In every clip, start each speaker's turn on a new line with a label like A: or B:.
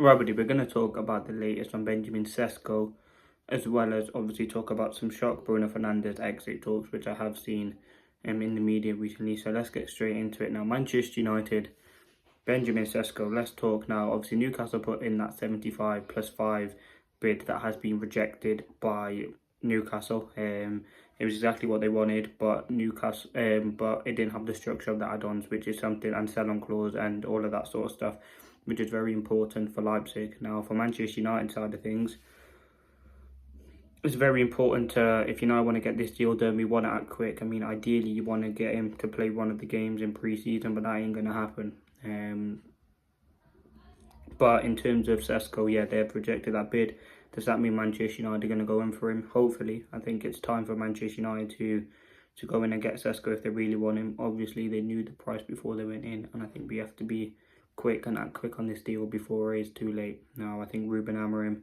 A: Robert, we're going to talk about the latest on Benjamin SESKO, as well as obviously talk about some shock Bruno Fernandes exit talks, which I have seen in the media recently. So let's get straight into it now. Manchester United, Benjamin SESKO, let's talk now. Obviously, Newcastle put in that 75 plus 5 bid that has been rejected by Newcastle. It was exactly what they wanted, but Newcastle, but it didn't have the structure of the add-ons, which is something, and sell-on clause and all of that sort of stuff, which is very important for Leipzig. Now, for Manchester United side of things, it's very important to, if you know, I want to get this deal done, we want to act quick. I mean, ideally, you want to get him to play one of the games in pre-season, but that ain't going to happen. But in terms of SESKO, yeah, they've rejected that bid. Does that mean Manchester United are going to go in for him? Hopefully. I think it's time for Manchester United to go in and get SESKO if they really want him. Obviously, they knew the price before they went in, and I think we have to be quick and act quick on this deal before it is too late. Now, I think Ruben Amorim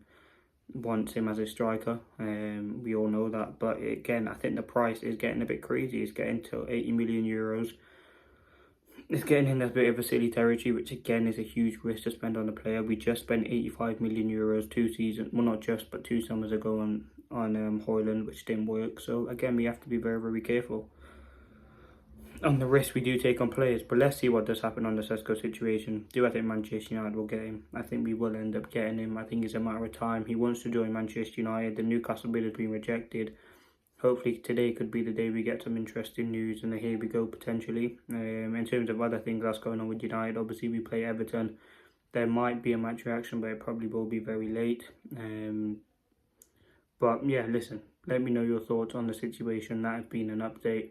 A: wants him as a striker. We all know that. But again, I think the price is getting a bit crazy. It's getting to 80 million euros. It's getting in a bit of a silly territory, which again is a huge risk to spend on a player. We just spent 85 million euros 2 seasons, well not just, but 2 summers ago on Højlund, which didn't work. So again, we have to be very, very careful on the risk we do take on players. But let's see what does happen on the SESKO situation. Do I think Manchester United will get him? I think we will end up getting him. I think it's a matter of time. He wants to join Manchester United. The Newcastle bid has been rejected. Hopefully today could be the day we get some interesting news, and here we go potentially. In terms of other things that's going on with United, obviously we play Everton. There might be a match reaction, but it probably will be very late. But yeah, listen, let me know your thoughts on the situation. That has been an update.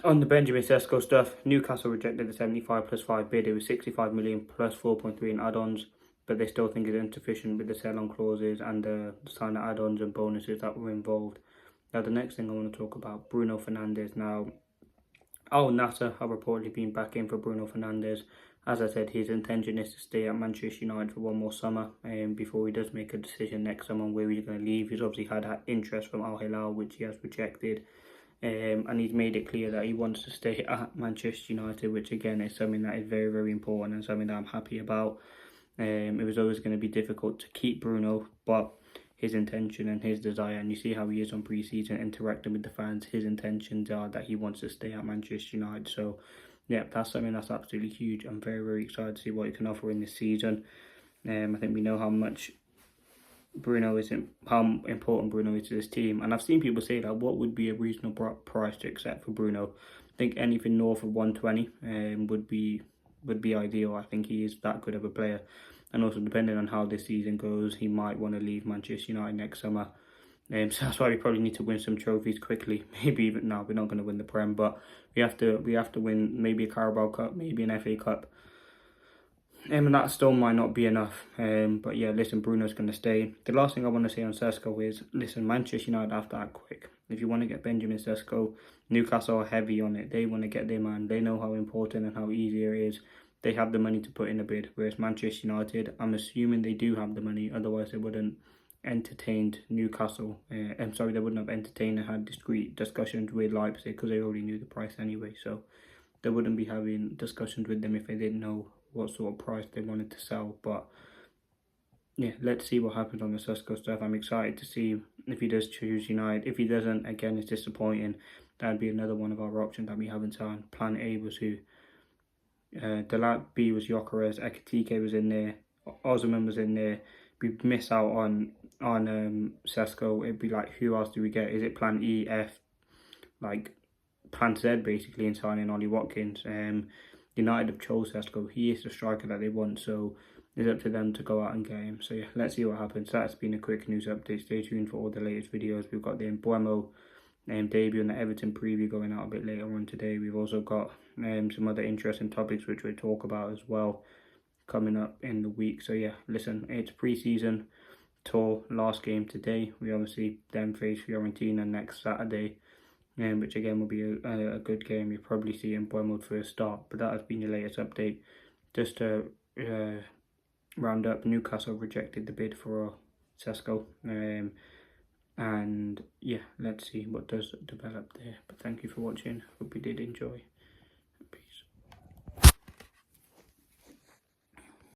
A: On the Benjamin SESKO stuff, Newcastle rejected the 75 plus 5 bid. It was 65 million plus 4.3 in add-ons. But they still think it's insufficient with the sell-on clauses and the sign of add-ons and bonuses that were involved. Now, the next thing I want to talk about, Bruno Fernandes. Now, NASSR have reportedly been back in for Bruno Fernandes. As I said, his intention is to stay at Manchester United for one more summer before he does make a decision next summer on where he's going to leave. He's obviously had interest from Al Hilal, which he has rejected. And he's made it clear that he wants to stay at Manchester United, which again is something that is very, very important and something that I'm happy about. It was always going to be difficult to keep Bruno, but his intention and his desire, and you see how he is on pre-season interacting with the fans, his intentions are that he wants to stay at Manchester United. So yeah, that's something that's absolutely huge. I'm very, very excited to see what he can offer in this season. I think we know how much Bruno is, how important Bruno is to this team, and I've seen people say that what would be a reasonable price to accept for Bruno. I think anything north of 120 would be ideal. I think he is that good of a player, and also depending on how this season goes, he might want to leave Manchester United next summer. So that's why we probably need to win some trophies quickly. Maybe even now we're not going to win the Prem, but we have to win maybe a Carabao Cup, maybe an FA Cup. And that still might not be enough. But yeah, listen, Bruno's going to stay. The last thing I want to say on SESKO is, listen, Manchester United have to act quick. If you want to get Benjamin SESKO, Newcastle are heavy on it. They want to get their man. They know how important and how easy it is. They have the money to put in a bid. Whereas Manchester United, I'm assuming they do have the money. Otherwise, they wouldn't entertained Newcastle. They wouldn't have entertained and had discreet discussions with Leipzig because they already knew the price anyway. So they wouldn't be having discussions with them if they didn't know what sort of price they wanted to sell. But yeah, let's see what happens on the SESKO stuff. I'm excited to see if he does choose United. If he doesn't, again, it's disappointing. That'd be another one of our options that we haven't signed. Plan A was who? Delat, B was Gyökeres, Ekitike was in there, Osman was in there. We miss out on SESKO. It'd be like, who else do we get? Is it Plan E, F, like Plan Z basically, in signing Ollie Watkins? United have chose SESKO. He is the striker that they want, so it's up to them to go out and get him. So yeah, let's see what happens. That's been a quick news update. Stay tuned for all the latest videos. We've got the Mbeumo debut and the Everton preview going out a bit later on today. We've also got some other interesting topics which we'll talk about as well coming up in the week. So yeah, listen, it's pre-season tour, last game today. We obviously then face Fiorentina next Saturday, which again will be a good game. You'll probably see Mbeumo for a start. But that has been your latest update. Just to round up, Newcastle rejected the bid for SESKO. And yeah, let's see what does develop there. But thank you for watching. Hope you did enjoy.